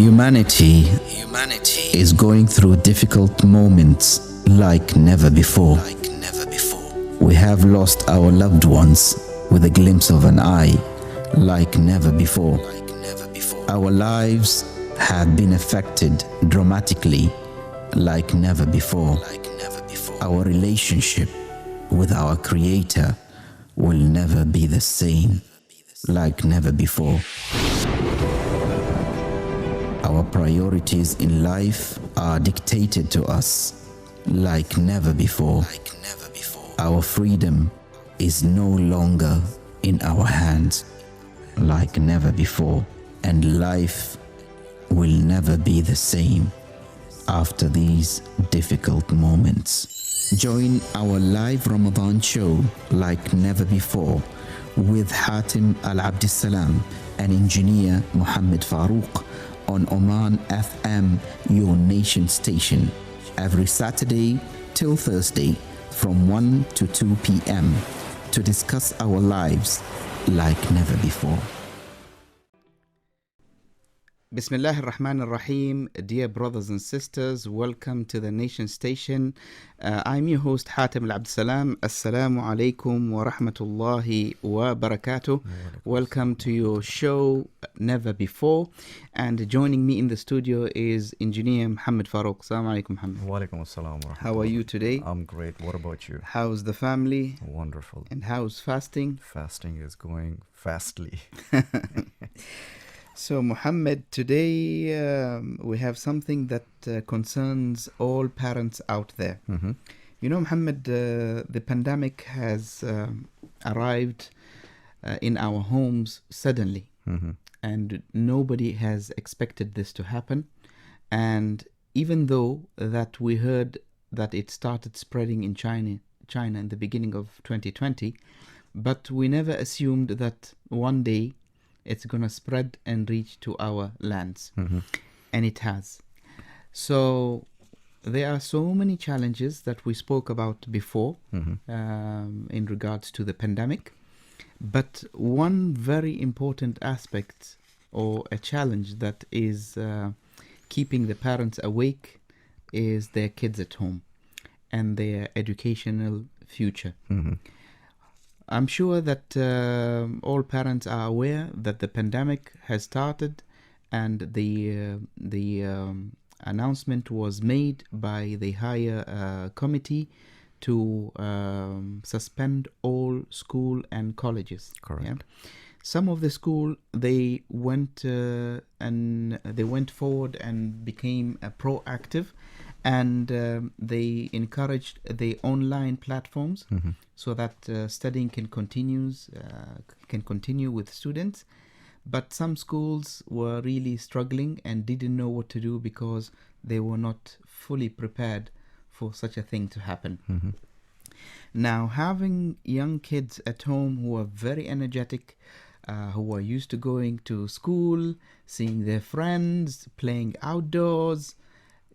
Humanity is going through difficult moments like never before. We have lost our loved ones with a glimpse of an eye like never before. Our lives have been affected dramatically like never before. Our relationship with our Creator will never be the same like never before. Our priorities in life are dictated to us like never before. Our freedom is no longer in our hands like never before. And life will never be the same after these difficult moments. Join our live Ramadan show like never before with Hatim Al-Abdissalam and engineer Muhammad Farouk on Oman FM, your nation station, every Saturday till Thursday from 1 to 2 p.m. to discuss our lives like never before. Bismillah ar-Rahman ar-Rahim. Dear brothers and sisters, welcome to the Nation Station. I'm your host Hatim Al-Abdissalam. Assalamu alaikum wa rahmatullahi wa barakatuh. Welcome to your show Never Before. And joining me in the studio is engineer Muhammad Farouk. Assalamu alaikum, Muhammad. Wa alaikum assalam wa rahmatullah. How are you today? I'm great. What about you? How's the family? Wonderful. And how's fasting? Fasting is going fastly. So, Muhammad, today we have something that concerns all parents out there. Mm-hmm. You know, Muhammad, the pandemic has arrived in our homes suddenly, Mm-hmm. and nobody has expected this to happen. And even though that we heard that it started spreading in China in the beginning of 2020, but we never assumed that one day it's going to spread and reach to our lands. Mm-hmm. And it has. So there are so many challenges that we spoke about before Mm-hmm. in regards to the pandemic. But one very important aspect or a challenge that is keeping the parents awake is their kids at home and their educational future. Mm-hmm. I'm sure that all parents are aware that the pandemic has started, and the announcement was made by the higher committee to suspend all school and colleges. Correct. Yeah? Some of the school they went forward and became proactive, and they encouraged the online platforms Mm-hmm. so that studying can continue with students. But some schools were really struggling and didn't know what to do because they were not fully prepared for such a thing to happen. Mm-hmm. Now, having young kids at home who are very energetic, who are used to going to school, seeing their friends, playing outdoors,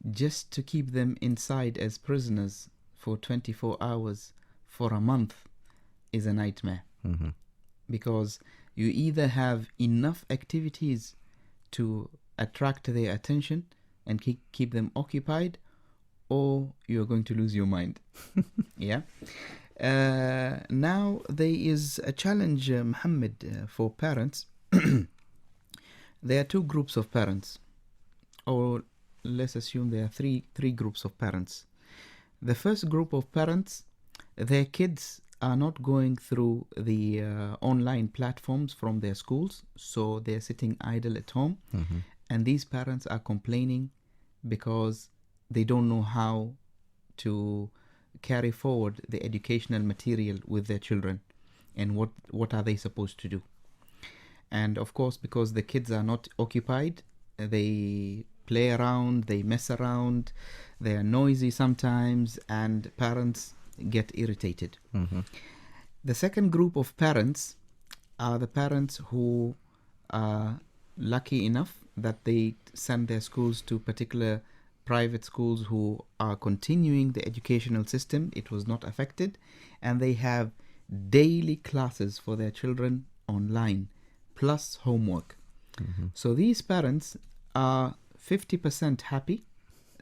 just to keep them inside as prisoners for 24 hours for a month is a nightmare. Mm-hmm. Because you either have enough activities to attract their attention and keep them occupied, or you're going to lose your mind. Yeah. Now there is a challenge, Muhammad, for parents. There are two groups of parents, or let's assume there are three groups of parents. The first group of parents, their kids are not going through the online platforms from their schools, so they're sitting idle at home. Mm-hmm. And these parents are complaining because they don't know how to carry forward the educational material with their children, and what are they supposed to do. And of course, because the kids are not occupied, they play around, they mess around, they are noisy sometimes, and parents get irritated. Mm-hmm. The second group of parents are the parents who are lucky enough that they send their schools to particular private schools who are continuing the educational system. It was not affected, and they have daily classes for their children online plus homework. Mm-hmm. So these parents are 50% happy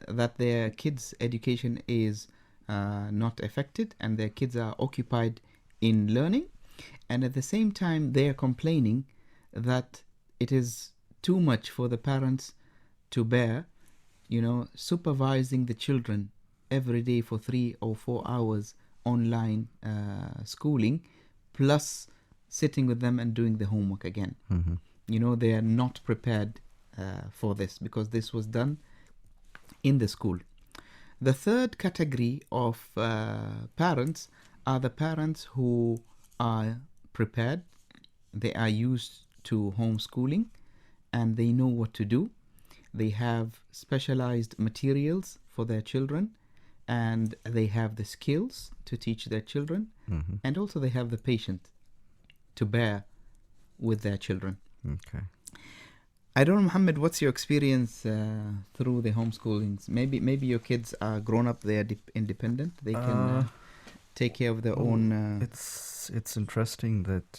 that their kids' education is not affected and their kids are occupied in learning, and at the same time they are complaining that it is too much for the parents to bear, supervising the children every day for 3 or 4 hours online schooling, plus sitting with them and doing the homework again. They are not prepared for this because this was done in the school. The third category of parents are the parents who are prepared. They are used to homeschooling and they know what to do. They have specialized materials for their children and they have the skills to teach their children, and also they have the patience to bear with their children. Okay. I don't know, Muhammad, what's your experience through the homeschoolings? Maybe your kids are grown up, they are independent, they can take care of their own... It's interesting that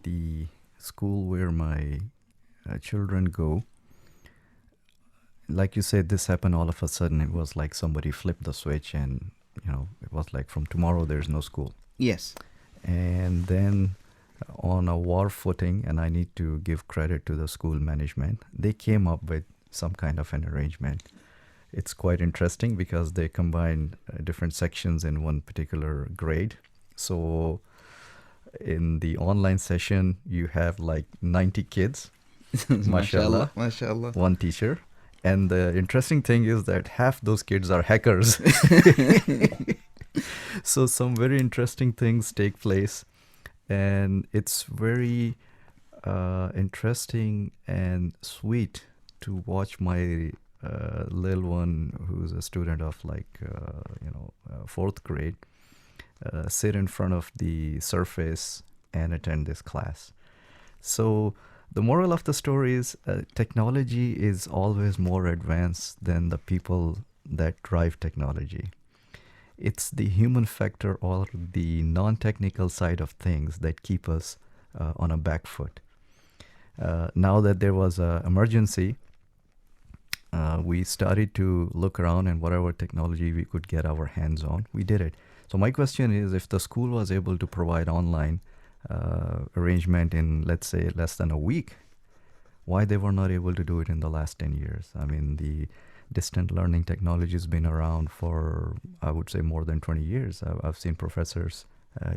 the school where my children go, like you said, this happened all of a sudden. It was like somebody flipped the switch and, it was like from tomorrow there's no school. Yes. And then on a war footing, and I need to give credit to the school management, they came up with some kind of an arrangement. It's quite interesting because they combined different sections in one particular grade. So in the online session, you have like 90 kids, mashallah, one teacher. And the interesting thing is that half those kids are hackers. So some very interesting things take place. And it's very interesting and sweet to watch my little one, who's a student of fourth grade, sit in front of the surface and attend this class. So the moral of the story is technology is always more advanced than the people that drive technology. It's the human factor or the non-technical side of things that keep us on a back foot. Now that there was an emergency, we started to look around and whatever technology we could get our hands on, we did it. So my question is, if the school was able to provide online arrangement in, let's say, less than a week, why they were not able to do it in the last 10 years? I mean, the distant learning technology has been around for, I would say, more than 20 years. I've seen professors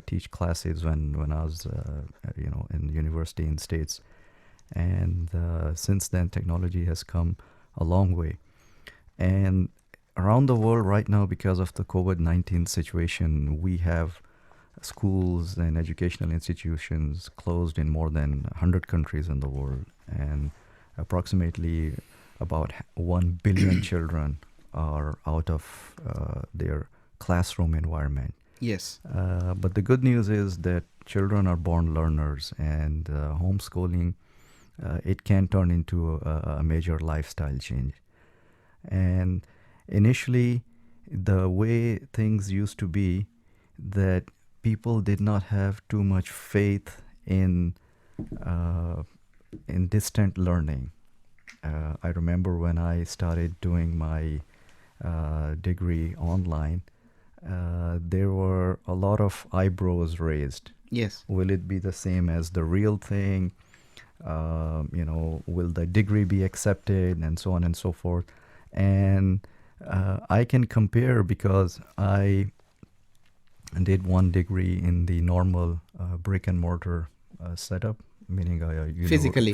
teach classes when I was, in university in States. And since then, technology has come a long way. And around the world right now, because of the COVID-19 situation, we have schools and educational institutions closed in more than 100 countries in the world. And approximately about 1 billion children are out of their classroom environment. Yes. But the good news is that children are born learners, and homeschooling, it can turn into a major lifestyle change. And initially, the way things used to be, that people did not have too much faith in distant learning. I remember when I started doing my degree online, there were a lot of eyebrows raised. Yes. Will it be the same as the real thing? Will the degree be accepted, and so on and so forth. And I can compare because I did one degree in the normal brick and mortar setup, meaning a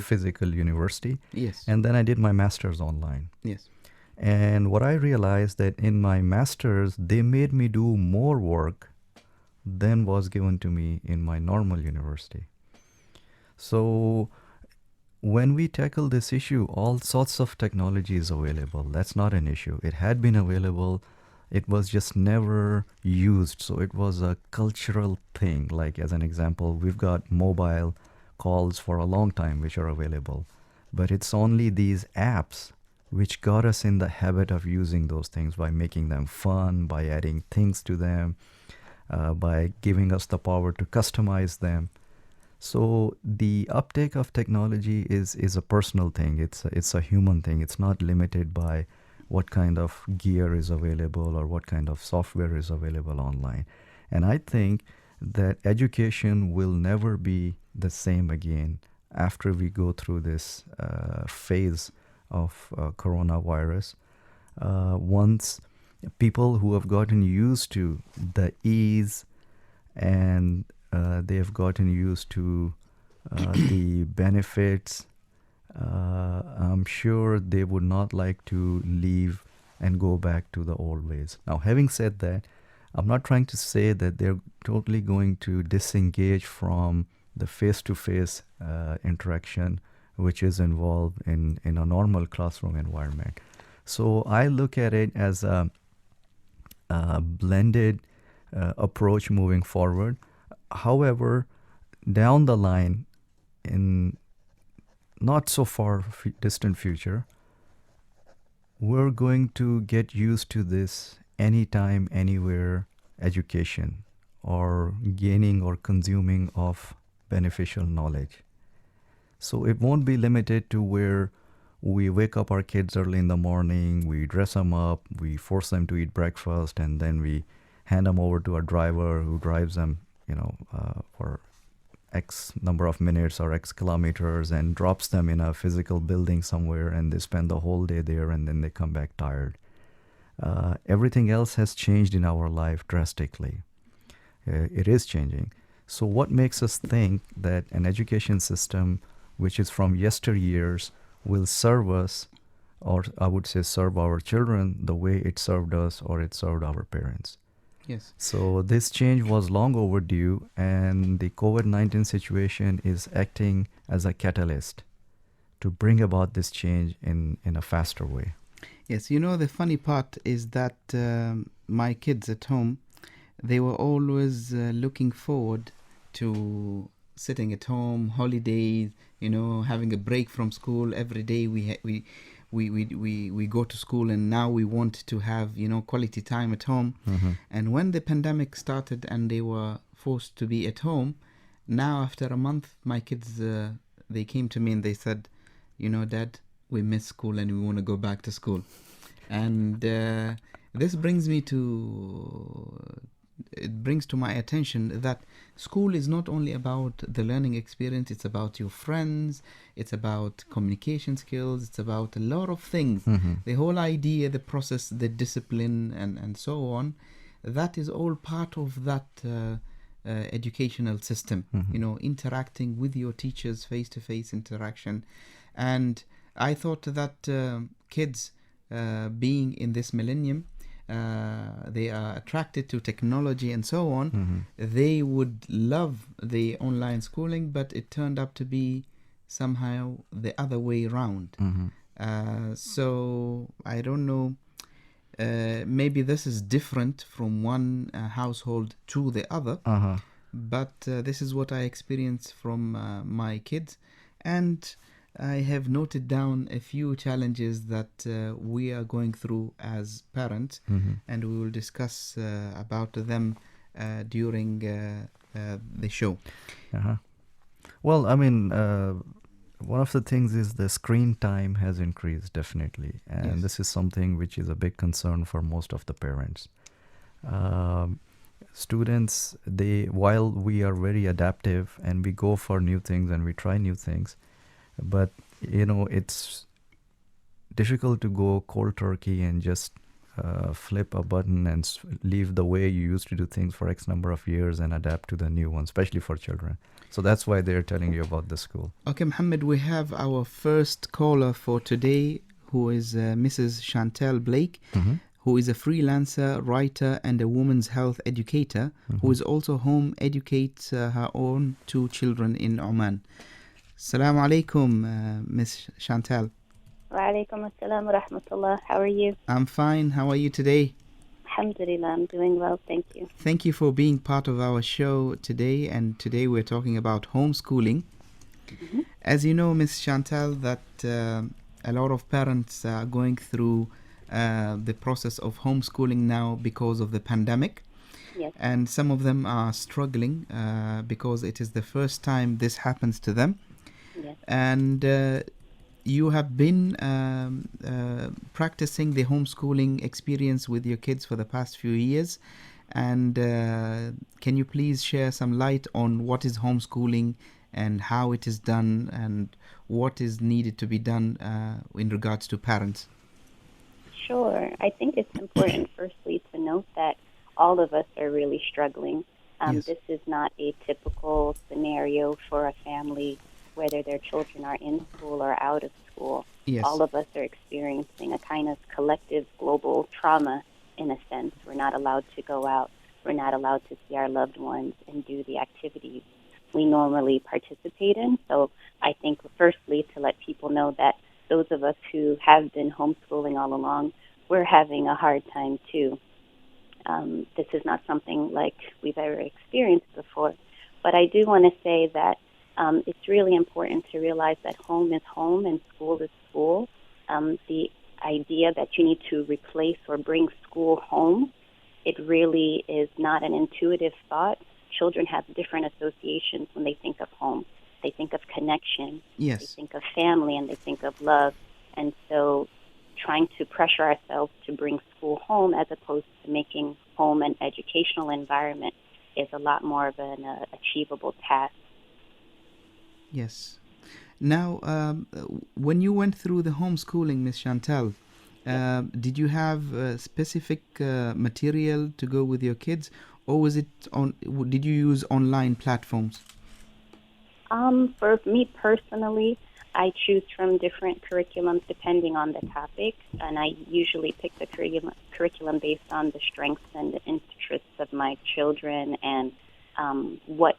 physical university. Yes. And then I did my master's online. Yes. And what I realized that in my master's, they made me do more work than was given to me in my normal university. So when we tackle this issue, all sorts of technology is available. That's not an issue. It had been available. It was just never used. So it was a cultural thing. Like, as an example, we've got mobile calls for a long time which are available. But it's only these apps which got us in the habit of using those things by making them fun, by adding things to them, by giving us the power to customize them. So the uptake of technology is a personal thing. It's a human thing. It's not limited by what kind of gear is available or what kind of software is available online. And I think that education will never be the same again after we go through this phase of coronavirus. Once people who have gotten used to the ease and they have gotten used to the benefits, I'm sure they would not like to leave and go back to the old ways. Now, having said that, I'm not trying to say that they're totally going to disengage from the face-to-face interaction which is involved in a normal classroom environment. So I look at it as a blended approach moving forward. However, down the line, in not so far distant future, we're going to get used to this anytime, anywhere education or gaining or consuming of beneficial knowledge. So it won't be limited to where we wake up our kids early in the morning, we dress them up, we force them to eat breakfast, and then we hand them over to a driver who drives them, for X number of minutes or X kilometers and drops them in a physical building somewhere, and they spend the whole day there and then they come back tired. Everything else has changed in our life drastically. It is changing. So what makes us think that an education system which is from yesteryears will serve us, or I would say serve our children the way it served us or it served our parents? Yes. So this change was long overdue, and the COVID-19 situation is acting as a catalyst to bring about this change in a faster way. Yes, the funny part is that my kids at home, they were always looking forward to sitting at home, holidays, having a break from school. Every day we go to school, and now we want to have quality time at home. Mm-hmm. And when the pandemic started and they were forced to be at home, now after a month, my kids they came to me and they said, Dad, we miss school and we want to go back to school. And this brings to my attention that school is not only about the learning experience, it's about your friends, it's about communication skills, it's about a lot of things. Mm-hmm. The whole idea, the process, the discipline, and so on, that is all part of that educational system. Mm-hmm. Interacting with your teachers, face-to-face interaction. And I thought that kids being in this millennium, they are attracted to technology and so on. Mm-hmm. They would love the online schooling, but it turned out to be somehow the other way around. Mm-hmm. So I don't know, maybe this is different from one household to the other, but this is what I experienced from my kids. And I have noted down a few challenges that we are going through as parents, Mm-hmm. and we will discuss about them during the show. Well, I mean, one of the things is the screen time has increased, definitely. And Yes. this is something which is a big concern for most of the parents. Students, while we are very adaptive and we go for new things and we try new things, but it's difficult to go cold turkey and just flip a button and leave the way you used to do things for X number of years and adapt to the new one, especially for children. So that's why they're telling you about the school. Okay, Mohammed, we have our first caller for today, who is Mrs. Chantel Blake, Mm-hmm. who is a freelancer, writer, and a women's health educator, who is also home educates her own 2 children in Oman. Assalamu alaikum, Miss Chantel. Wa alaikum assalam wa rahmatullah. How are you? I'm fine. How are you today? Alhamdulillah, I'm doing well, thank you. Thank you for being part of our show today. And today we're talking about homeschooling. Mm-hmm. As you know, Miss Chantal, that a lot of parents are going through the process of homeschooling now because of the pandemic. Yes. and some of them are struggling because it is the first time this happens to them. Yes. And you have been practicing the homeschooling experience with your kids for the past few years. And can you please share some light on what is homeschooling and how it is done and what is needed to be done in regards to parents? Sure. I think it's important, firstly, to note that all of us are really struggling. Yes. This is not a typical scenario for a family, whether their children are in school or out of school. Yes. All of us are experiencing a kind of collective global trauma, in a sense. We're not allowed to go out. We're not allowed to see our loved ones and do the activities we normally participate in. So I think, firstly, to let people know that those of us who have been homeschooling all along, we're having a hard time too. This is not something like we've ever experienced before. But I do want to say that it's really important to realize that home is home and school is school. The idea that you need to replace or bring school home, it really is not an intuitive thought. Children have different associations when they think of home. They think of connection, Yes. they think of family, and they think of love. And so trying to pressure ourselves to bring school home as opposed to making home an educational environment is a lot more of an achievable task. Yes. Now, when you went through the homeschooling, Miss Chantel, did you have specific material to go with your kids, or was it did you use online platforms? For me personally, I choose from different curriculums depending on the topic, and I usually pick the curriculum based on the strengths and the interests of my children and what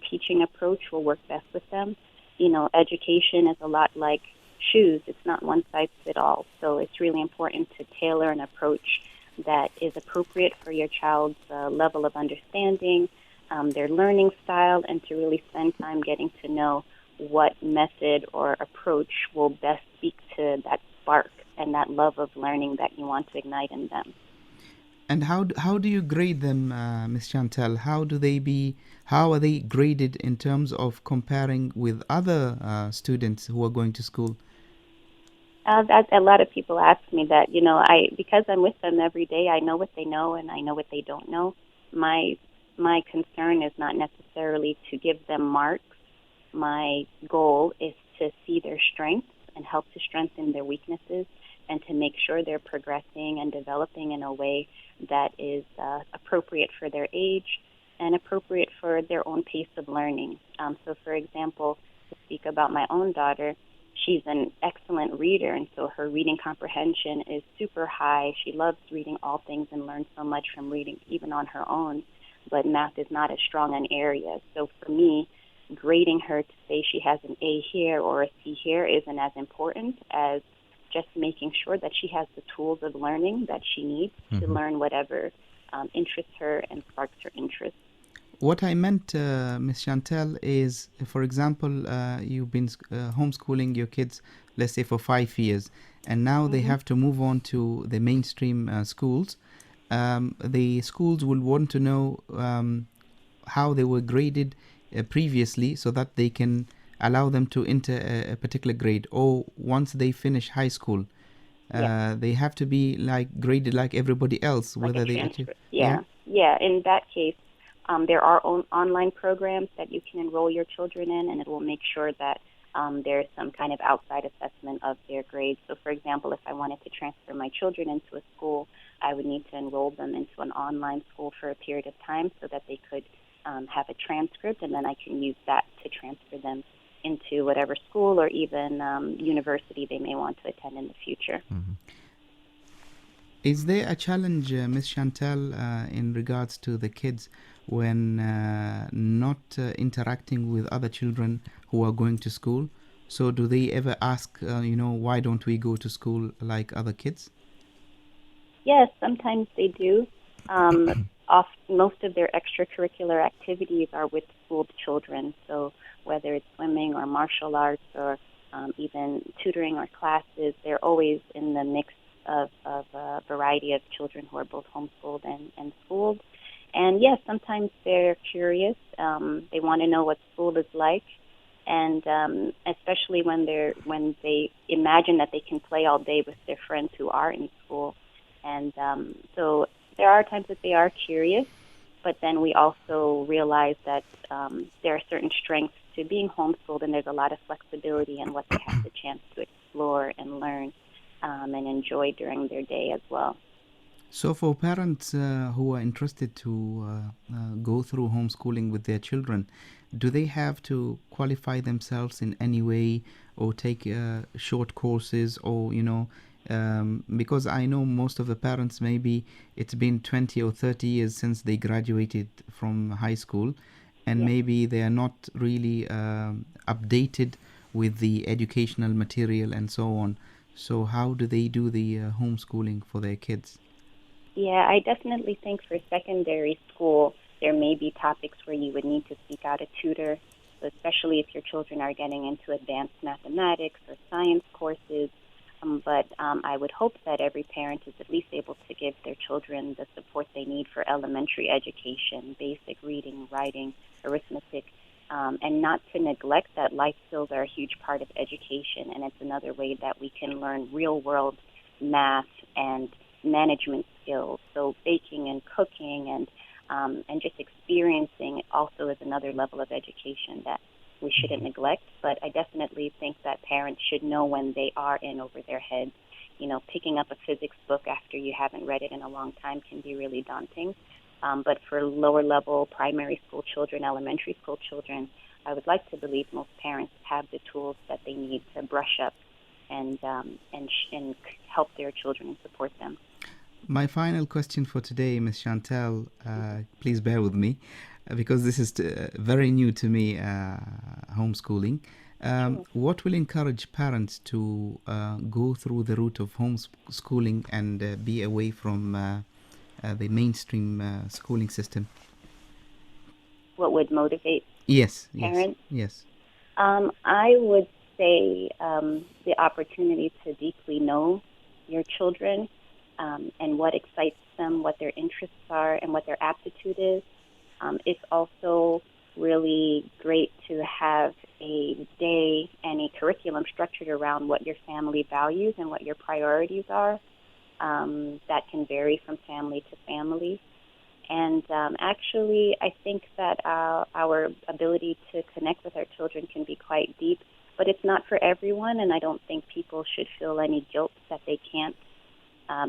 teaching approach will work best with them. You know, education is a lot like shoes. It's not one size fits all. So it's really important to tailor an approach that is appropriate for your child's level of understanding, their learning style, and to really spend time getting to know what method or approach will best speak to that spark and that love of learning that you want to ignite in them. And how do you grade them, Miss Chantel? How are they graded in terms of comparing with other students who are going to school? That a lot of people ask me that. You know, because I'm with them every day, I know what they know and I know what they don't know. My concern is not necessarily to give them marks. My goal is to see their strengths and help to strengthen their weaknesses and to make sure they're progressing and developing in a way that is appropriate for their age and appropriate for their own pace of learning. So, for example, to speak about my own daughter, she's an excellent reader, and so her reading comprehension is super high. She loves reading all things and learns so much from reading, even on her own. But math is not as strong an area. So for me, grading her to say she has an A here or a C here isn't as important as just making sure that she has the tools of learning that she needs to learn whatever interests her and sparks her interest. What I meant, Miss Chantel, is, for example, you've been homeschooling your kids, let's say, for 5 years, and now they have to move on to the mainstream schools. The schools will want to know how they were graded previously so that they can allow them to enter a particular grade. Or once they finish high school, they have to be graded like everybody else, Like whether a they transcript. achieve. Yeah. In that case, there are online programs that you can enroll your children in, and it will make sure that there's some kind of outside assessment of their grades. So, for example, if I wanted to transfer my children into a school, I would need to enroll them into an online school for a period of time so that they could have a transcript, and then I can use that to transfer them into whatever school or even university they may want to attend in the future. Is there a challenge, Miss Chantel, in regards to the kids when not interacting with other children who are going to school? So do they ever ask, why don't we go to school like other kids? Yes, sometimes they do. Most of their extracurricular activities are with school children. So whether it's swimming or martial arts or even tutoring or classes, they're always in the mix of a variety of children who are both homeschooled and schooled. And yes, sometimes they're curious. They want to know what school is like, and especially when they imagine that they can play all day with their friends who are in school. And so there are times that they are curious, but then we also realize that there are certain strengths to being homeschooled, and there's a lot of flexibility in what they have the chance to explore and learn and enjoy during their day as well. So for parents who are interested to go through homeschooling with their children, do they have to qualify themselves in any way or take short courses or, because I know most of the parents, maybe it's been 20 or 30 years since they graduated from high school, and Yes. maybe they are not really updated with the educational material and so on. So how do they do the homeschooling for their kids? Yeah, I definitely think for secondary school, there may be topics where you would need to seek out a tutor, so especially if your children are getting into advanced mathematics or science courses. But I would hope that every parent is at least able to give their children the support they need for elementary education, basic reading, writing, arithmetic, and not to neglect that life skills are a huge part of education, and it's another way that we can learn real-world math and management skills. So baking and cooking and just experiencing also is another level of education that we shouldn't neglect. But I definitely think that parents should know when they are in over their heads. Picking up a physics book after you haven't read it in a long time can be really daunting. But for lower level primary school children, elementary school children, I would like to believe most parents have the tools that they need to brush up and help their children and support them. My final question for today, Ms. Chantel, please bear with me, because this is very new to me, homeschooling. Sure. What will encourage parents to go through the route of homeschooling and be away from the mainstream schooling system? What would motivate Yes, parents? yes. I would say the opportunity to deeply know your children and what excites them, what their interests are, and what their aptitude is. It's also really great to have a day and a curriculum structured around what your family values and what your priorities are. That can vary from family to family. And actually, I think that our ability to connect with our children can be quite deep, but it's not for everyone, and I don't think people should feel any guilt that they can't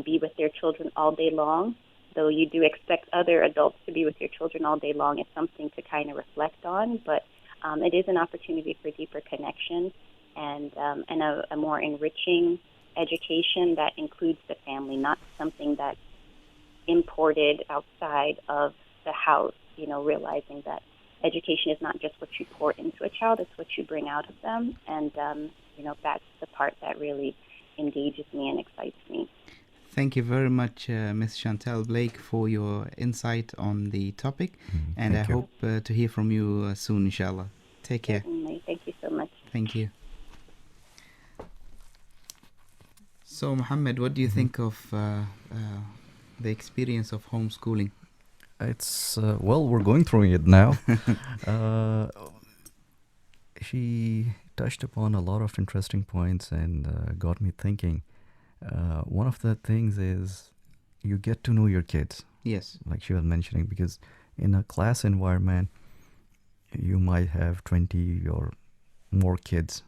be with their children all day long. Though you do expect other adults to be with your children all day long, it's something to kind of reflect on, but it is an opportunity for deeper connection and a more enriching education that includes the family, not something that's imported outside of the house, realizing that education is not just what you pour into a child, it's what you bring out of them. And, that's the part that really engages me and excites me. Thank you very much, Ms. Chantel Blake, for your insight on the topic. And Thank I you. hope to hear from you soon, inshallah. Take care. Certainly. Thank you so much. Thank you. So, Mohammed, what do you think of the experience of homeschooling? It's we're going through it now. She touched upon a lot of interesting points and got me thinking. One of the things is you get to know your kids, Yes, like she was mentioning, because in a class environment, you might have 20 or more kids.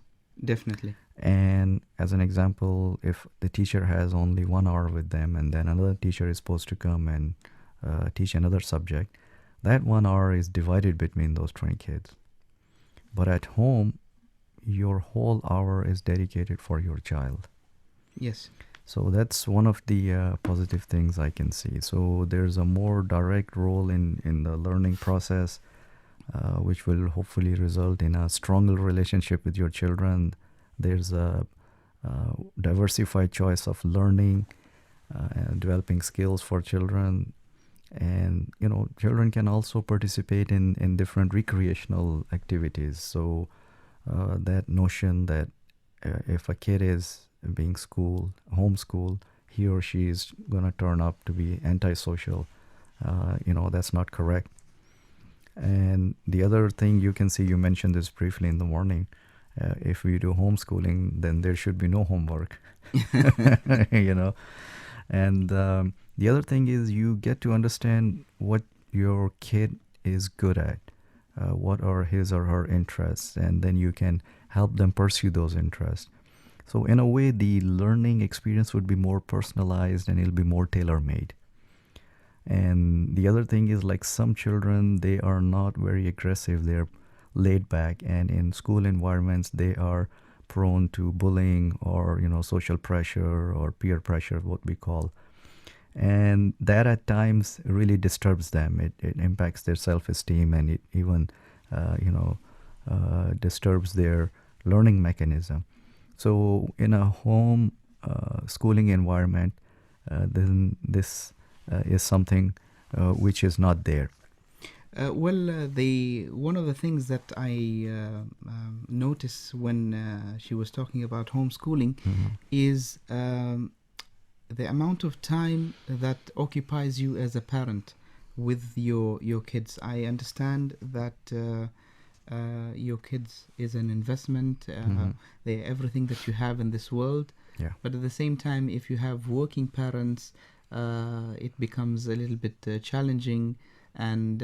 definitely. And as an example, if the teacher has only 1 hour with them and then another teacher is supposed to come and teach another subject, that 1 hour is divided between those 20 kids. But at home, your whole hour is dedicated for your child. Yes, So that's one of the positive things I can see. So there's a more direct role in the learning process, which will hopefully result in a stronger relationship with your children. There's a diversified choice of learning and developing skills for children. And, children can also participate in different recreational activities. So that notion that if a kid is being homeschooled, he or she is going to turn up to be antisocial. That's not correct. And the other thing you can see, you mentioned this briefly in the morning, if we do homeschooling, then there should be no homework. you know and the other thing is you get to understand what your kid is good at, what are his or her interests, and then you can help them pursue those interests. So in a way, the learning experience would be more personalized and it'll be more tailor-made. And the other thing is, like, some children, they are not very aggressive, they're laid back, and in school environments they are prone to bullying or social pressure or peer pressure, what we call. And that at times really disturbs them. It impacts their self-esteem, and it even disturbs their learning mechanism. So in a home schooling environment, then this is something which is not there. One of the things that I noticed when she was talking about homeschooling is the amount of time that occupies you as a parent with your kids. I understand that your kids is an investment. They're everything that you have in this world. Yeah. But at the same time, if you have working parents, it becomes a little bit challenging, and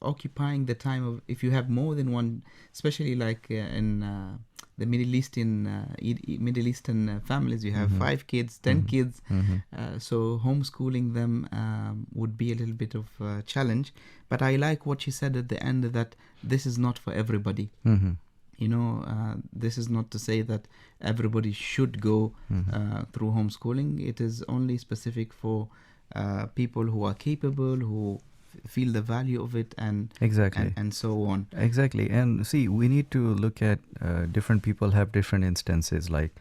occupying the time of, if you have more than one, especially like in the Middle Eastern families, you have 5 kids, 10 kids, so homeschooling them would be a little bit of a challenge. But I like what she said at the end, that this is not for everybody. This is not to say that everybody should go through homeschooling. It is only specific for people who are capable, who feel the value of it, and exactly, and so on. Exactly. And see, we need to look at different people have different instances. Like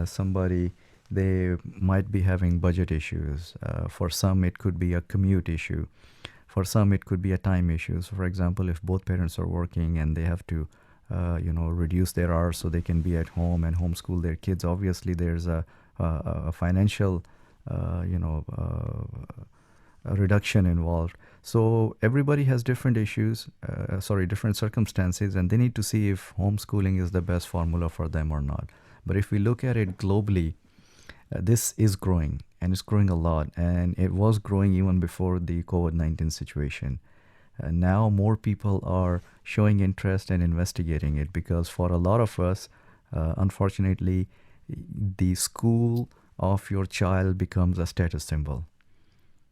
somebody, they might be having budget issues. For some, it could be a commute issue. For some, it could be a time issue. So, for example, if both parents are working and they have to reduce their hours so they can be at home and homeschool their kids, obviously there's a financial a reduction involved. So everybody has different issues, different circumstances, and they need to see if homeschooling is the best formula for them or not. But if we look at it globally, this is growing, and it's growing a lot, and it was growing even before the COVID-19 situation. Now more people are showing interest and investigating it, because for a lot of us, unfortunately, the school of your child becomes a status symbol.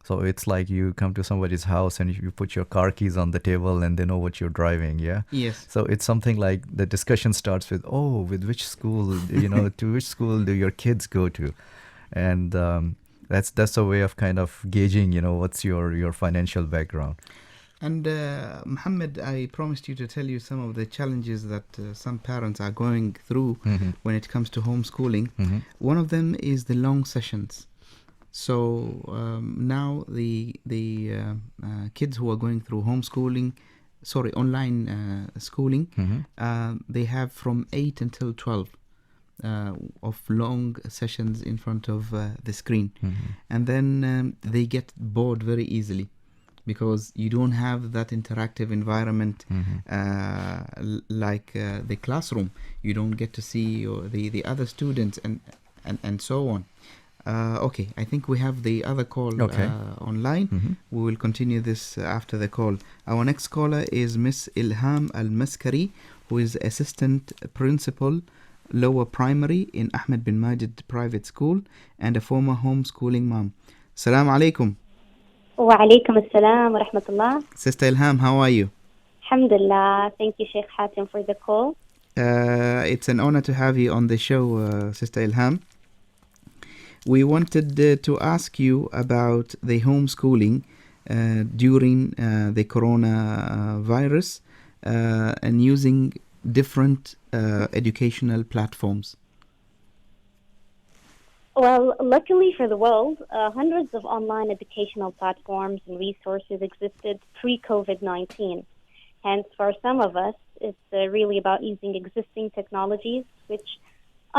So it's like you come to somebody's house and you put your car keys on the table and they know what you're driving, yeah? Yes. So it's something like the discussion starts with, with which school, to which school do your kids go to? And that's a way of kind of gauging, what's your financial background. And Muhammad, I promised you to tell you some of the challenges that some parents are going through when it comes to homeschooling. One of them is the long sessions. So now the kids who are going through online schooling, they have from 8 until 12 of long sessions in front of the screen. And then they get bored very easily, because you don't have that interactive environment like the classroom. You don't get to see the other students and so on. Okay, I think we have the other call online. We will continue this after the call. Our next caller is Miss Ilham Al-Maskari, who is Assistant Principal, Lower Primary in Ahmed bin Majid Private School, and a former homeschooling mom. Assalamu alaikum. Wa alaikum assalam wa rahmatullah. Sister Ilham, how are you? Alhamdulillah. Thank you, Sheikh Hatim, for the call. It's an honor to have you on the show, Sister Ilham. We wanted to ask you about the homeschooling during the coronavirus and using different educational platforms. Well, luckily for the world, hundreds of online educational platforms and resources existed pre-COVID-19. Hence, for some of us, it's really about using existing technologies, which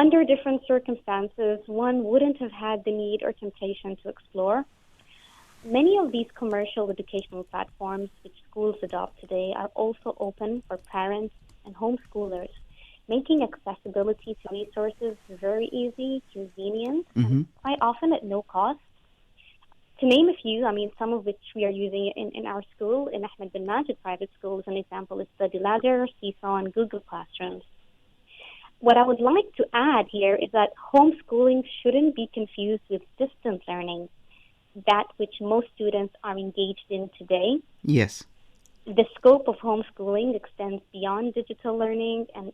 Under different circumstances, one wouldn't have had the need or temptation to explore. Many of these commercial educational platforms which schools adopt today are also open for parents and homeschoolers, making accessibility to resources very easy, convenient, and quite often at no cost. To name a few, some of which we are using in our school, in Ahmed bin Majid Private School, as an example, is Study Ladder, Seesaw, and Google Classrooms. What I would like to add here is that homeschooling shouldn't be confused with distance learning, that which most students are engaged in today. Yes. The scope of homeschooling extends beyond digital learning, and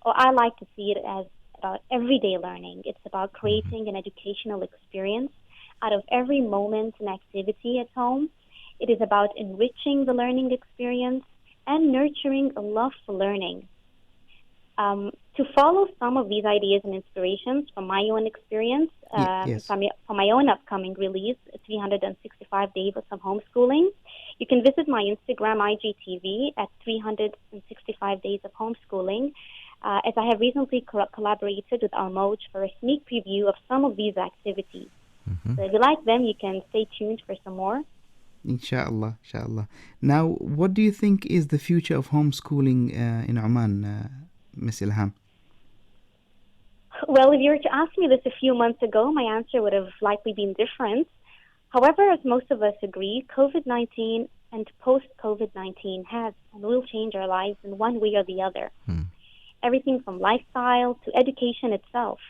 I like to see it as about everyday learning. It's about creating an educational experience out of every moment and activity at home. It is about enriching the learning experience and nurturing a love for learning. To follow some of these ideas and inspirations from my own experience, from my own upcoming release, 365 Days of Homeschooling, you can visit my Instagram IGTV at 365 Days of Homeschooling, as I have recently collaborated with Almoj for a sneak preview of some of these activities. So if you like them, you can stay tuned for some more. Inshallah. Now, what do you think is the future of homeschooling in Oman, Miss Ilham? Well, if you were to ask me this a few months ago, my answer would have likely been different. However, as most of us agree, COVID-19 and post-COVID-19 has and will change our lives in one way or the other. Everything from lifestyle to education itself.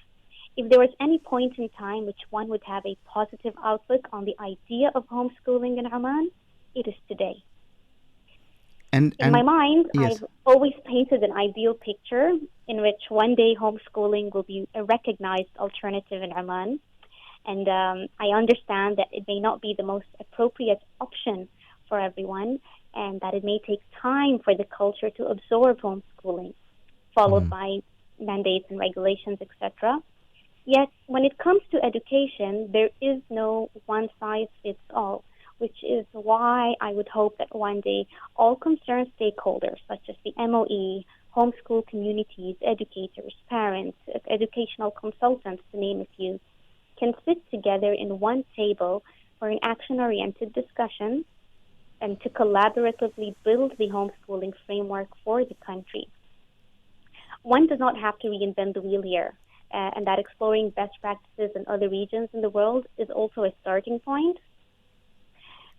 If there was any point in time which one would have a positive outlook on the idea of homeschooling in Oman, it is today. In my mind, yes. I've always painted an ideal picture in which one day homeschooling will be a recognized alternative in Oman. And I understand that it may not be the most appropriate option for everyone, and that it may take time for the culture to absorb homeschooling, followed by mandates and regulations, etc. Yet, when it comes to education, there is no one-size-fits-all, which is why I would hope that one day all concerned stakeholders, such as the MOE, homeschool communities, educators, parents, educational consultants, to name a few, can sit together in one table for an action-oriented discussion and to collaboratively build the homeschooling framework for the country. One does not have to reinvent the wheel here, and that exploring best practices in other regions in the world is also a starting point.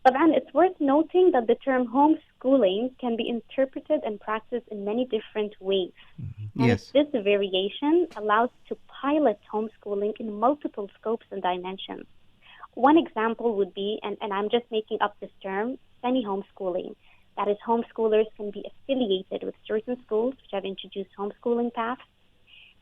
But then it's worth noting that the term homeschooling can be interpreted and practiced in many different ways. And Yes. this variation allows to pilot homeschooling in multiple scopes and dimensions. One example would be, and I'm just making up this term, semi-homeschooling. That is, homeschoolers can be affiliated with certain schools which have introduced homeschooling paths,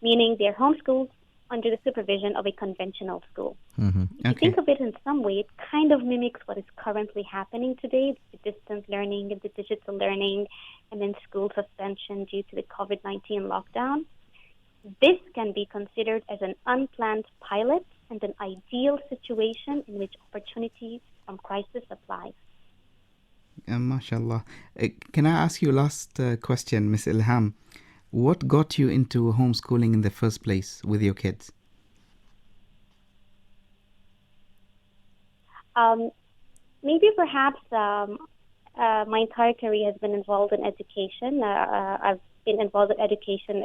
meaning they're homeschooled under the supervision of a conventional school. If you think of it in some way, it kind of mimics what is currently happening today, the distance learning and the digital learning, and then school suspension due to the COVID-19 lockdown. This can be considered as an unplanned pilot and an ideal situation in which opportunities from crisis apply. MashaAllah. Can I ask you a last question, Miss Ilham? What got you into homeschooling in the first place with your kids? Maybe perhaps my entire career has been involved in education. I've been involved in education,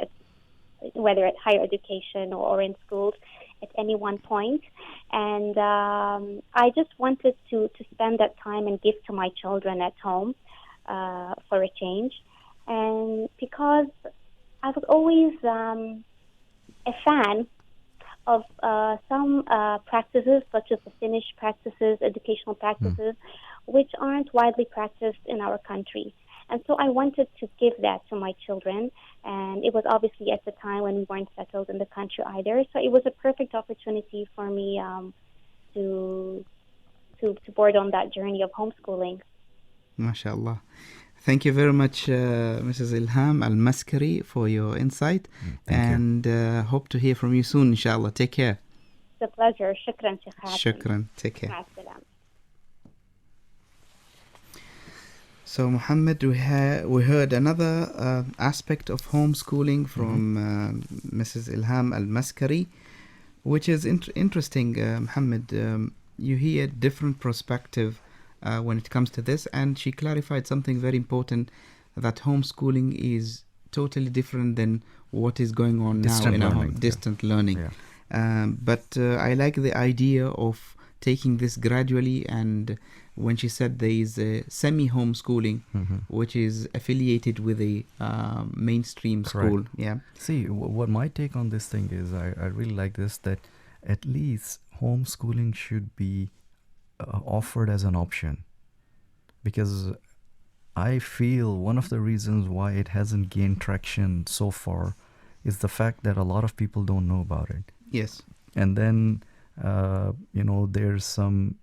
whether at higher education or in schools, at any one point. And I just wanted to spend that time and give to my children at home for a change. And because I was always a fan of some practices, such as the Finnish practices, educational practices, which aren't widely practiced in our country. And so I wanted to give that to my children. And it was obviously at the time when we weren't settled in the country either. So it was a perfect opportunity for me to board on that journey of homeschooling. MashaAllah. Thank you very much, Mrs. Ilham Al-Maskari, for your insight. Thank you. And hope to hear from you soon, inshallah. Take care. It's a pleasure. Shukran, Sheikh Hatem. Shukran. Take care. مع السلامة. So, Muhammad, we heard another aspect of homeschooling from Mrs. Ilham Al-Maskari, which is interesting, Muhammad. You hear different perspective when it comes to this, and she clarified something very important, that homeschooling is totally different than what is going on Distant now in our learning, yeah. distant learning. Yeah. But I like the idea of taking this gradually, and when she said there is a semi-homeschooling, which is affiliated with a mainstream Correct. school. Yeah. See, what my take on this thing is, I really like this, that at least homeschooling should be offered as an option. Because I feel one of the reasons why it hasn't gained traction so far is the fact that a lot of people don't know about it. Yes. And then, there's some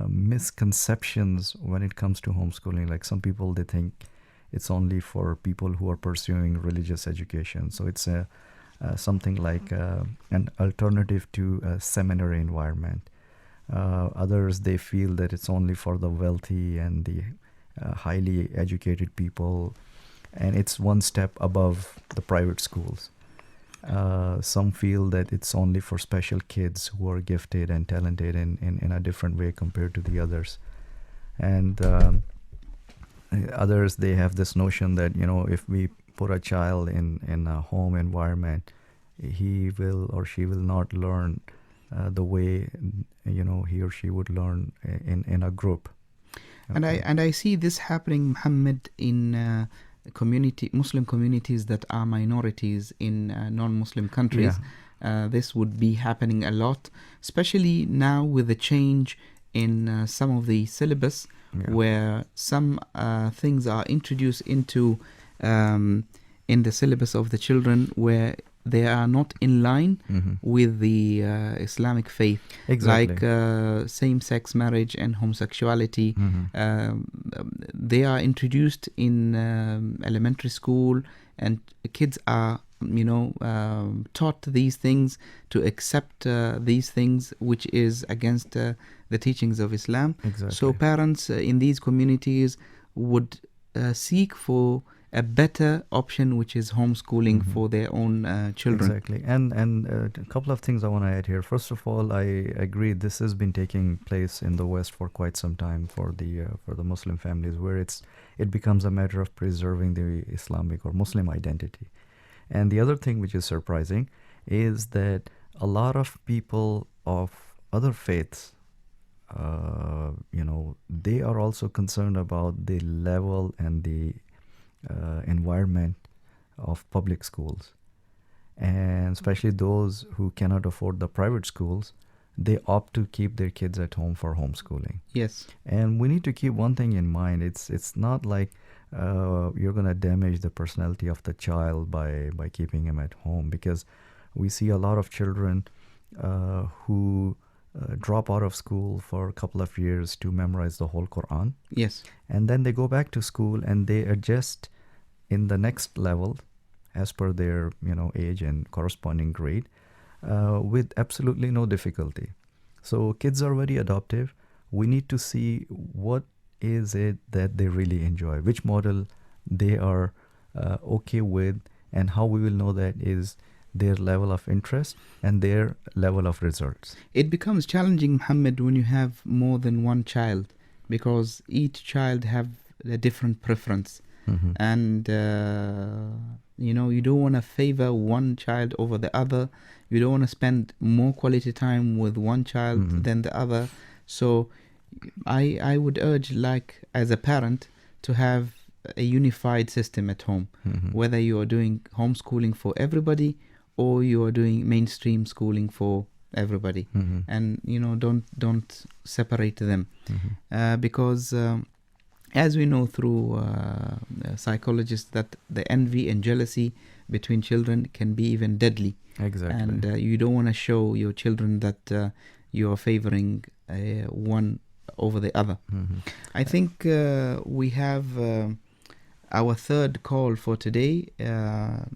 misconceptions when it comes to homeschooling. Like some people, they think it's only for people who are pursuing religious education. So it's something like an alternative to a seminary environment. Others, they feel that it's only for the wealthy and the highly educated people, and it's one step above the private schools. Some feel that it's only for special kids who are gifted and talented in a different way compared to the others. And others, they have this notion that, if we put a child in a home environment, he will or she will not learn the way, he or she would learn in a group. Okay. And I see this happening, Muhammad, in Muslim communities that are minorities in non-Muslim countries. Yeah. This would be happening a lot, especially now with the change in some of the syllabus, where some things are introduced into in the syllabus of the children where they are not in line with the Islamic faith. Exactly. Like same-sex marriage and homosexuality. They are introduced in elementary school, and kids are taught these things, to accept these things, which is against the teachings of Islam. Exactly. So parents in these communities would seek for a better option, which is homeschooling for their own children. Exactly. And a couple of things I want to add here. First of all, I agree this has been taking place in the West for quite some time for the Muslim families, where it becomes a matter of preserving the Islamic or Muslim identity. And the other thing which is surprising is that a lot of people of other faiths, they are also concerned about the level and the environment of public schools. And especially those who cannot afford the private schools, they opt to keep their kids at home for homeschooling. Yes. And we need to keep one thing in mind. It's not like you're going to damage the personality of the child by keeping him at home, because we see a lot of children who drop out of school for a couple of years to memorize the whole Quran. Yes. And then they go back to school and they adjust in the next level as per their age and corresponding grade with absolutely no difficulty. So kids are very adaptive. We need to see what is it that they really enjoy, which model they are okay with, and how we will know that is their level of interest and their level of results. It becomes challenging, Muhammad, when you have more than one child, because each child have a different preference. And you don't want to favor one child over the other. You don't want to spend more quality time with one child than the other. So I would urge, like, as a parent, to have a unified system at home, whether you are doing homeschooling for everybody or you are doing mainstream schooling for everybody. And don't separate them, because as we know through psychologists, that the envy and jealousy between children can be even deadly. Exactly. And you don't want to show your children that you are favoring one over the other. I think we have our third call for today,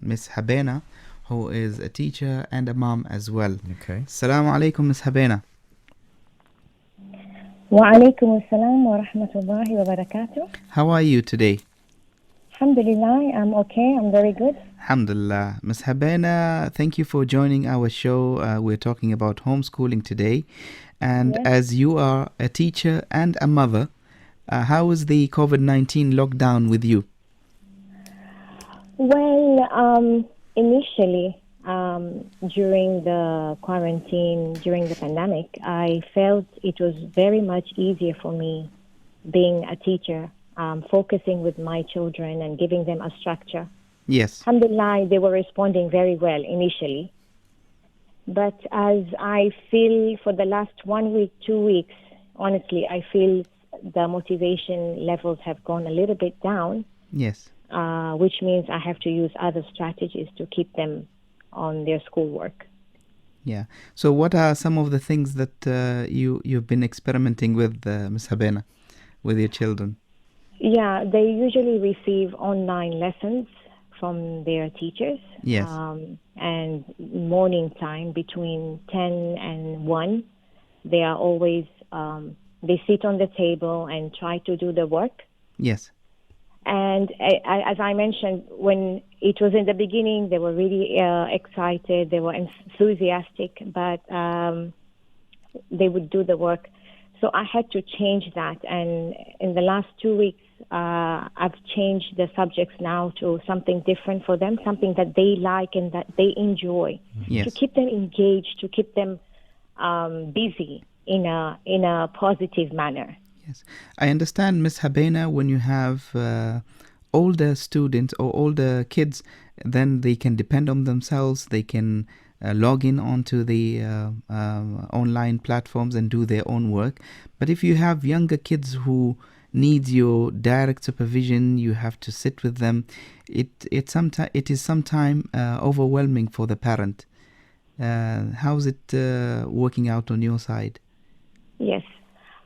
Miss Habena, who is a teacher and a mom as well. Okay. Assalamu alaikum, Miss Habena. وعليكم السلام ورحمة الله وبركاته. How are you today? Alhamdulillah, I'm okay. I'm very good. Alhamdulillah. Ms. Habena, thank you for joining our show. We're talking about homeschooling today. And Yes. as you are a teacher and a mother, how is the COVID-19 lockdown with you? Well, initially, during the quarantine, during the pandemic, I felt it was very much easier for me being a teacher, focusing with my children and giving them a structure. Yes. Alhamdulillah, they were responding very well initially. But as I feel for the last 1 week, 2 weeks, honestly, I feel the motivation levels have gone a little bit down, Yes. which means I have to use other strategies to keep them on their schoolwork. Yeah. So what are some of the things that you've been experimenting with, Ms. Habena, with your children? Yeah, they usually receive online lessons from their teachers. Yes. And morning time between 10 and 1, they are always, they sit on the table and try to do the work. Yes. And as I mentioned, when it was in the beginning, they were really excited, they were enthusiastic, but they would do the work. So I had to change that. And in the last 2 weeks, I've changed the subjects now to something different for them, something that they like and that they enjoy, Yes. to keep them engaged, to keep them busy in a positive manner. Yes. I understand, Ms. Habena, when you have older students or older kids, then they can depend on themselves. They can log in onto the online platforms and do their own work. But if you have younger kids who need your direct supervision, you have to sit with them. It is sometimes overwhelming for the parent. How's it working out on your side? Yes.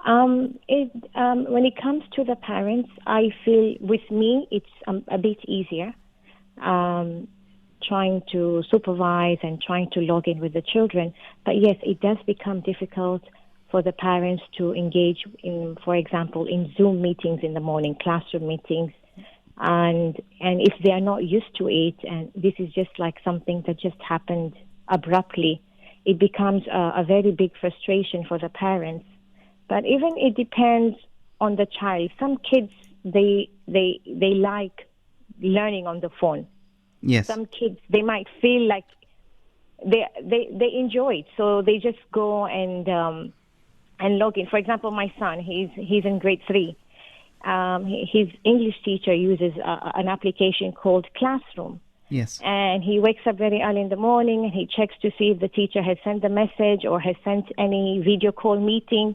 When it comes to the parents, I feel with me it's a bit easier. Trying to supervise and trying to log in with the children. But yes, it does become difficult for the parents to engage in, for example, in Zoom meetings in the morning, classroom meetings. And if they are not used to it, and this is just like something that just happened abruptly, it becomes a very big frustration for the parents. But even it depends on the child. Some kids, they like learning on the phone. Yes. Some kids, they might feel like they enjoy it, so they just go and log in. For example, my son, he's in grade 3. His English teacher uses an application called Classroom. Yes. And he wakes up very early in the morning and he checks to see if the teacher has sent a message or has sent any video call meeting.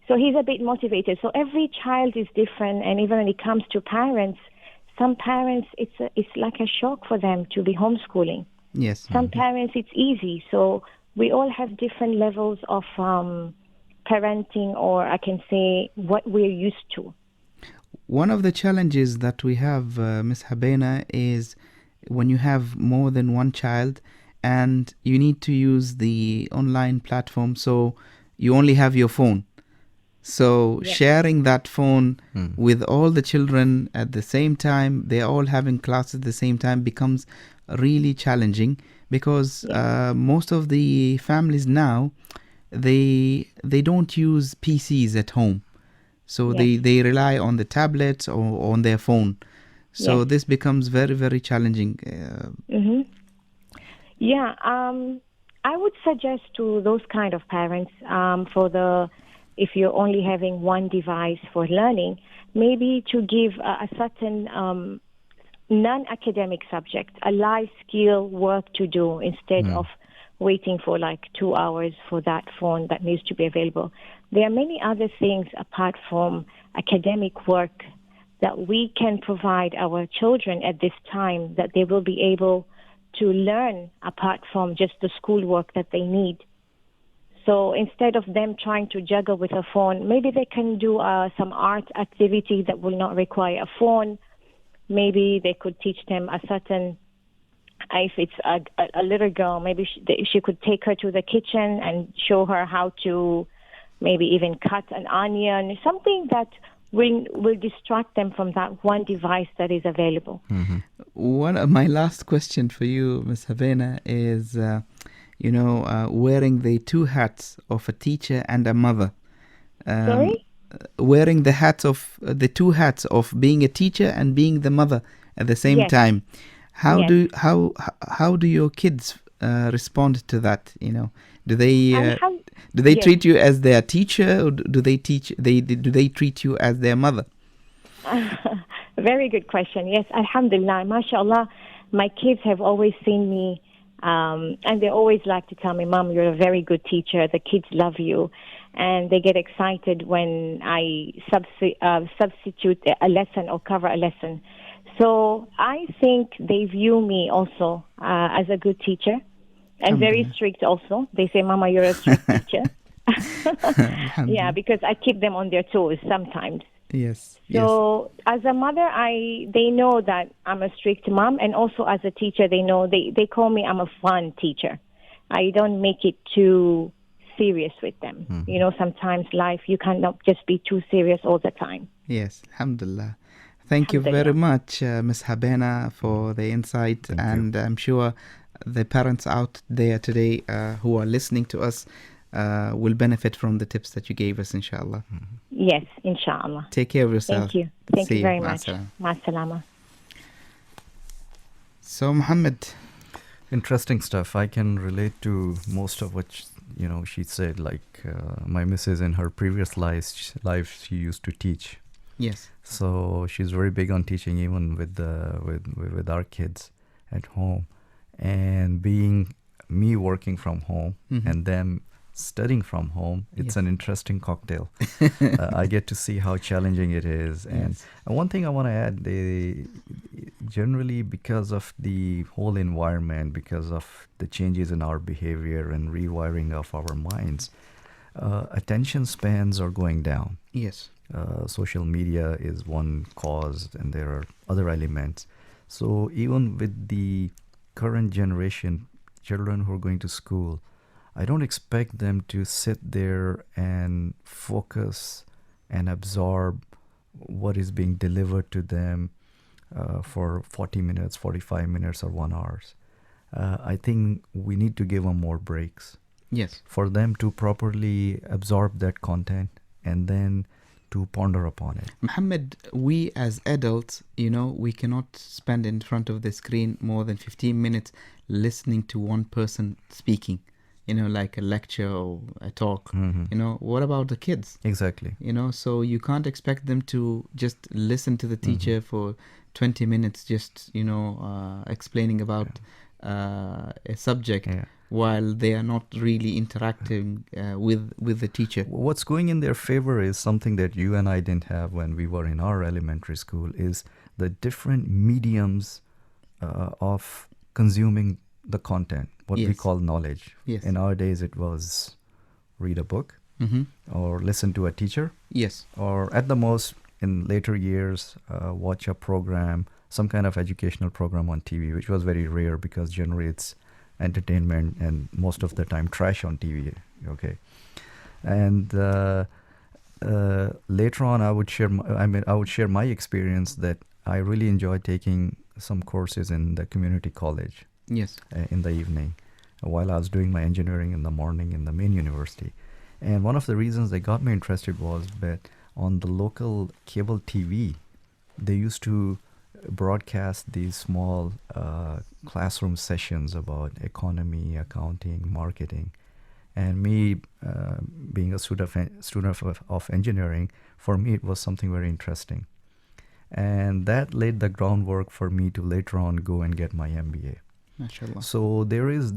So he's a bit motivated. So every child is different, and even when it comes to parents, some parents, it's like a shock for them to be homeschooling. Yes. Some parents, it's easy. So we all have different levels of parenting, or I can say what we're used to. One of the challenges that we have, Ms. Habena, is when you have more than one child and you need to use the online platform, so you only have your phone. So sharing that phone with all the children at the same time, they're all having classes at the same time, becomes really challenging, because most of the families now, they don't use PCs at home. So they rely on the tablets or on their phone. So this becomes very, very challenging. Yeah, I would suggest to those kind of parents, if you're only having one device for learning, maybe to give a certain non-academic subject, a life skill work to do, instead of waiting for like 2 hours for that phone that needs to be available. There are many other things apart from academic work that we can provide our children at this time, that they will be able to learn apart from just the schoolwork that they need. So instead of them trying to juggle with a phone, maybe they can do some art activity that will not require a phone. Maybe they could teach them a certain, if it's a little girl, maybe she could take her to the kitchen and show her how to maybe even cut an onion, something that will distract them from that one device that is available. One of my last question for you, Ms. Havena, is wearing the two hats of a teacher and a mother. Sorry? Wearing the two hats of being a teacher and being the mother at the same time. How do your kids respond to that? Do they treat you as their teacher, or do they treat you as their mother? Very good question. Yes, alhamdulillah, mashallah, my kids have always seen me, and they always like to tell me, Mom, you're a very good teacher. The kids love you. And they get excited when I substitute a lesson or cover a lesson. So I think they view me also as a good teacher and very strict also. They say, Mama, you're a strict teacher. Yeah, because I keep them on their toes sometimes. Yes. So as a mother, they know that I'm a strict mom, and also as a teacher, they know they call me I'm a fun teacher. I don't make it too serious with them. Sometimes life, you cannot just be too serious all the time. Yes, alhamdulillah. Thank you very much, Ms. Habena, for the insight. And I'm sure the parents out there today who are listening to us will benefit from the tips that you gave us, inshallah. Yes, inshallah. Take care of yourself. Thank you. Thank you very much. Ma'as-salama. So, Muhammad. Interesting stuff. I can relate to most of what she said. Like my missus in her previous life, she used to teach. Yes. So she's very big on teaching, even with our kids at home, and being me working from home and them studying from home. It's an interesting cocktail. I get to see how challenging it is. And one thing I want to add, they generally, because of the whole environment, because of the changes in our behavior and rewiring of our minds, attention spans are going down. Yes. Social media is one cause, and there are other elements. So even with the current generation, children who are going to school, I don't expect them to sit there and focus and absorb what is being delivered to them for 40 minutes, 45 minutes, or 1 hour. I think we need to give them more breaks. Yes. For them to properly absorb that content and then to ponder upon it. Muhammad, we as adults, we cannot spend in front of the screen more than 15 minutes listening to one person speaking. Like a lecture or a talk. What about the kids? Exactly. So you can't expect them to just listen to the teacher for 20 minutes, just, explaining about a subject while they are not really interacting with the teacher. What's going in their favor is something that you and I didn't have when we were in our elementary school, is the different mediums of consuming the content, what we call knowledge. Yes. In our days, it was read a book or listen to a teacher. Yes. Or at the most, in later years, watch a program, some kind of educational program on TV, which was very rare because generally it's entertainment and most of the time trash on TV. Okay. And later on, I would share my experience that I really enjoyed taking some courses in the community college. Yes. In the evening, while I was doing my engineering in the morning in the main university. And one of the reasons they got me interested was that on the local cable TV, they used to broadcast these small classroom sessions about economy, accounting, marketing. And me being a student of engineering, for me it was something very interesting. And that laid the groundwork for me to later on go and get my MBA. Mashallah. So there is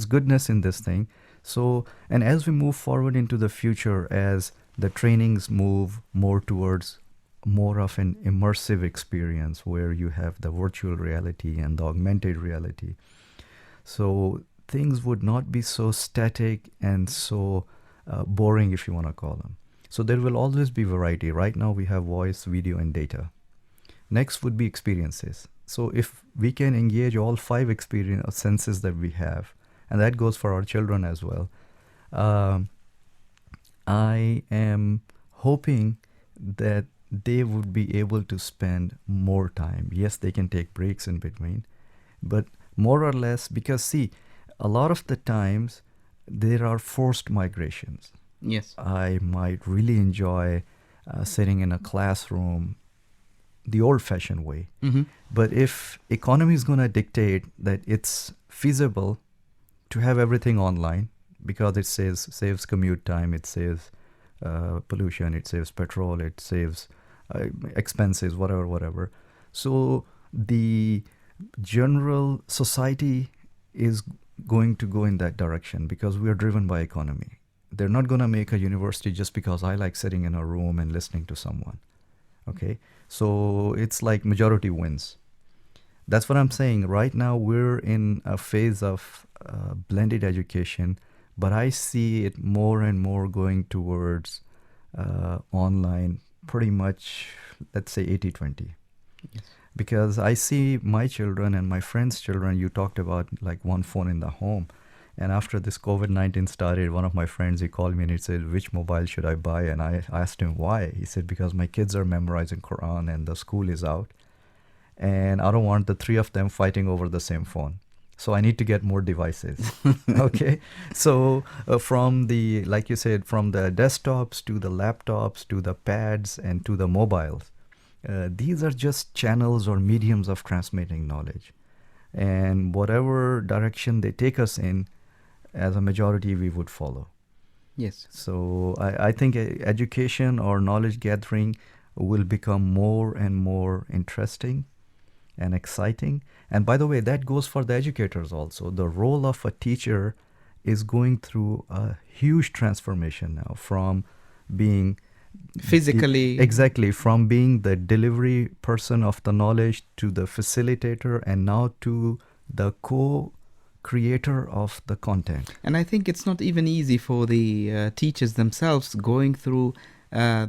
goodness in this thing. So, and as we move forward into the future, as the trainings move more towards more of an immersive experience where you have the virtual reality and the augmented reality, so things would not be so static and so boring, if you want to call them. So there will always be variety. Right now we have voice, video, and data. Next would be experiences. So if we can engage all 5 senses that we have, and that goes for our children as well, I am hoping that they would be able to spend more time. Yes, they can take breaks in between, but more or less, because see, a lot of the times there are forced migrations. Yes. I might really enjoy sitting in a classroom the old-fashioned way. Mm-hmm. But if economy is going to dictate that it's feasible to have everything online, because it saves commute time, it saves pollution, it saves petrol, it saves expenses, whatever. So the general society is going to go in that direction because we are driven by economy. They're not going to make a university just because I like sitting in a room and listening to someone. Okay, so it's like majority wins. That's what I'm saying. Right now we're in a phase of blended education, but I see it more and more going towards online, pretty much, let's say 80-20. Yes. Because I see my children and my friends' children, you talked about like one phone in the home. And after this COVID-19 started, one of my friends, he called me and he said, which mobile should I buy? And I asked him why. He said, because my kids are memorizing Quran and the school is out. And I don't want the three of them fighting over the same phone. So I need to get more devices. Okay. So from the, like you said, from the desktops to the laptops to the pads and to the mobiles, these are just channels or mediums of transmitting knowledge. And whatever direction they take us in, as a majority, we would follow. Yes. So I think education or knowledge gathering will become more and more interesting and exciting. And by the way, that goes for the educators also. The role of a teacher is going through a huge transformation now, from being physically, exactly, from being the delivery person of the knowledge to the facilitator, and now to the co-creator of the content. And I think it's not even easy for the teachers themselves going through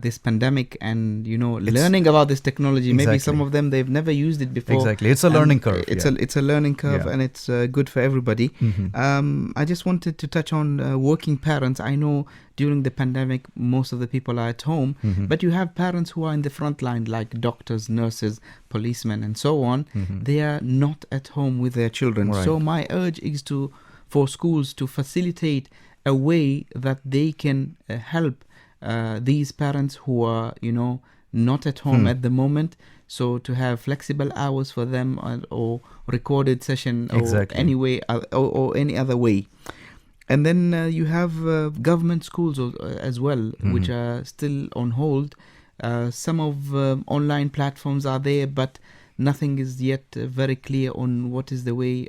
this pandemic and learning about this technology. Exactly. Maybe some of them, they've never used it before. Exactly, it's a learning curve. It's a learning curve, Yeah. and it's good for everybody. Mm-hmm. I just wanted to touch on working parents. I know during the pandemic most of the people are at home, Mm-hmm. but you have parents who are in the front line, like doctors, nurses, policemen, and so on. Mm-hmm. They are not at home with their children. Right. So my urge is for schools to facilitate a way that they can help these parents who are not at home at the moment, so to have flexible hours for them, or recorded session, or Exactly. any way, or any other way. And then you have government schools as well, which are still on hold. Some of online platforms are there, but nothing is yet very clear on what is the way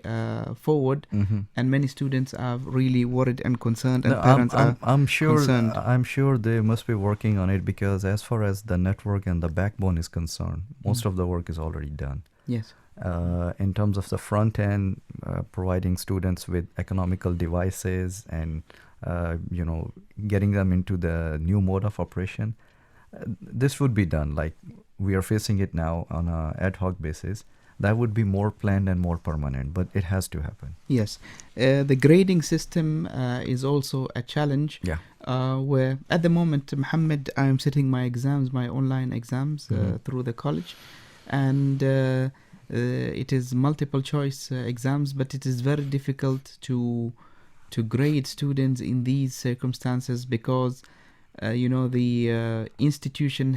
forward. Mm-hmm. And many students are really worried and concerned, and No, parents I'm sure. concerned. I'm sure they must be working on it, because as far as the network and the backbone is concerned, most of the work is already done. Yes. In terms of the front end, providing students with economical devices and getting them into the new mode of operation, this would be done. Like we are facing it now on a ad hoc basis. That would be more planned and more permanent, but it has to happen. Yes. The grading system is also a challenge. Yeah. Where at the moment, Mohammed, I am sitting my exams, my online exams through the college, and it is multiple choice exams, but it is very difficult to grade students in these circumstances, because the institution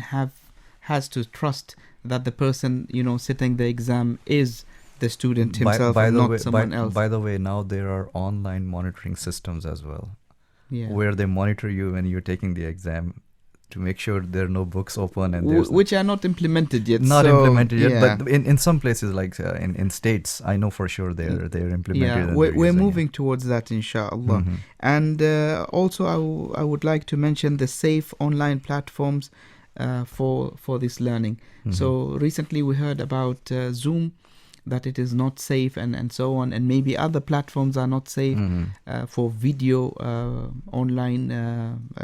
has to trust that the person sitting the exam is the student himself and not someone else. By the way, now there are online monitoring systems as well, Yeah. where they monitor you when you're taking the exam to make sure there are no books open, and there's Which are not implemented yet. not so, implemented yet. yeah. But in some places, like in states, I know for sure they're implemented. Yeah, and we're they're using moving towards that, inshallah. Mhm. And also, I would like to mention the safe online platforms for this learning. So recently we heard about Zoom, that it is not safe, and so on, and maybe other platforms are not safe for video online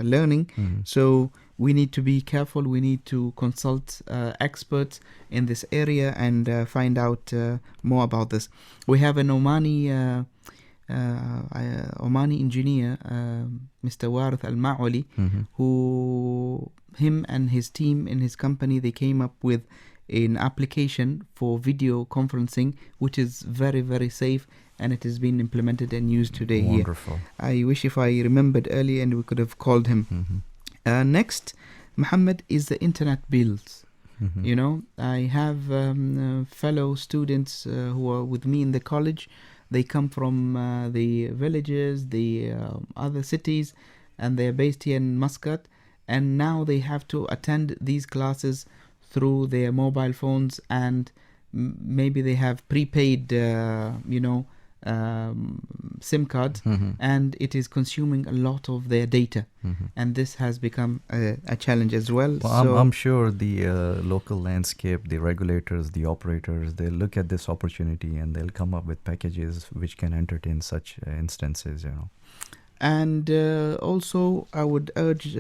learning. So we need to be careful. We need to consult experts in this area and find out more about this. We have an Omani Omani engineer, Mr. Warith Al-Ma'uli, who him and his team in his company, they came up with an application for video conferencing, which is very, very safe, and it has been implemented and used today. Wonderful. Here. I wish if I remembered earlier and we could have called him. Next, Muhammad, is the internet bills. You know, I have fellow students who are with me in the college. They come from the villages, the other cities, and they're based here in Muscat. And now they have to attend these classes through their mobile phones, and maybe they have prepaid, SIM cards, and it is consuming a lot of their data. And this has become a challenge as well. Well, I'm sure the local landscape, the regulators, the operators, they'll look at this opportunity and they'll come up with packages which can entertain such instances, you know. And also, I would urge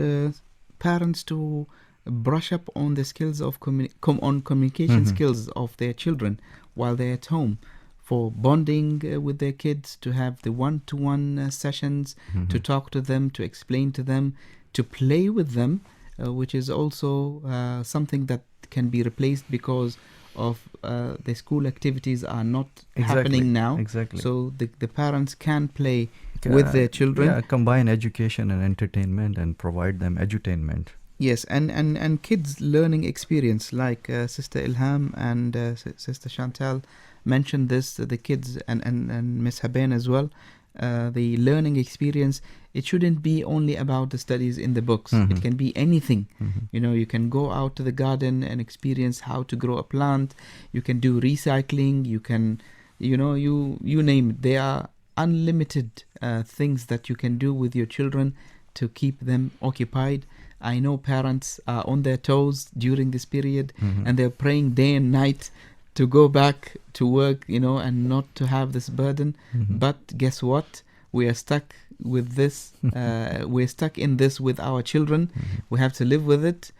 parents to brush up on the skills of communication skills of their children while they're at home, for bonding with their kids, to have the one-to-one sessions, to talk to them, to explain to them, to play with them, which is also something that can be replaced because of the school activities are not happening now. Exactly. So the parents can play with their children. Yeah, combine education and entertainment and provide them edutainment. Yes, and kids' learning experience, like Sister Ilham and Sister Chantel mentioned this, the kids and Miss Haben as well, the learning experience, it shouldn't be only about the studies in the books. It can be anything. You know, you can go out to the garden and experience how to grow a plant. You can do recycling. You can, you name it. There are unlimited things that you can do with your children to keep them occupied. I know parents are on their toes during this period, and they're praying day and night to go back to work, and not to have this burden. But guess what? We are stuck with this. We're stuck in this with our children. We have to live with it.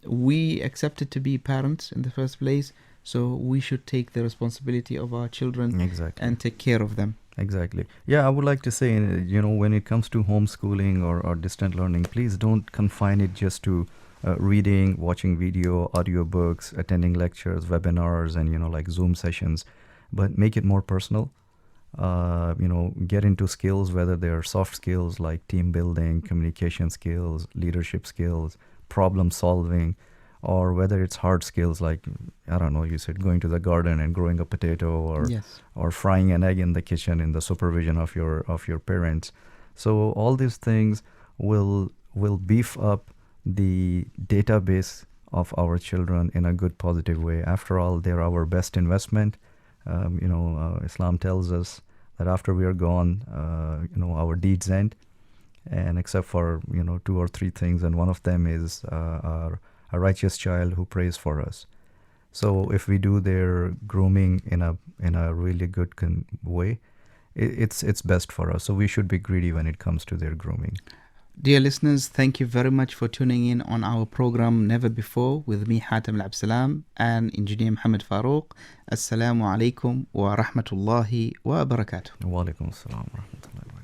We accepted to be parents in the first place, so we should take the responsibility of our children and take care of them. Exactly. Yeah, I would like to say, when it comes to homeschooling or distant learning, please don't confine it just to reading, watching video, audiobooks, attending lectures, webinars, and, like Zoom sessions, but make it more personal. Get into skills, whether they're soft skills like team building, communication skills, leadership skills, problem solving, or whether it's hard skills like, I don't know, you said going to the garden and growing a potato, or frying an egg in the kitchen in the supervision of your parents. So all these things will beef up the database of our children in a good, positive way. After all, they're our best investment. Islam tells us that after we are gone, our deeds end, and except for 2 or 3 things, and one of them is a righteous child who prays for us. So if we do their grooming in a really good way, it's best for us. So we should be greedy when it comes to their grooming. Dear listeners, thank you very much for tuning in on our program Never Before with me, Hatem Al-Absalam, and Engineer Muhammad Farouk. Assalamu alaikum wa rahmatullahi wa barakatuh. Wa alaikum assalam wa rahmatullahi.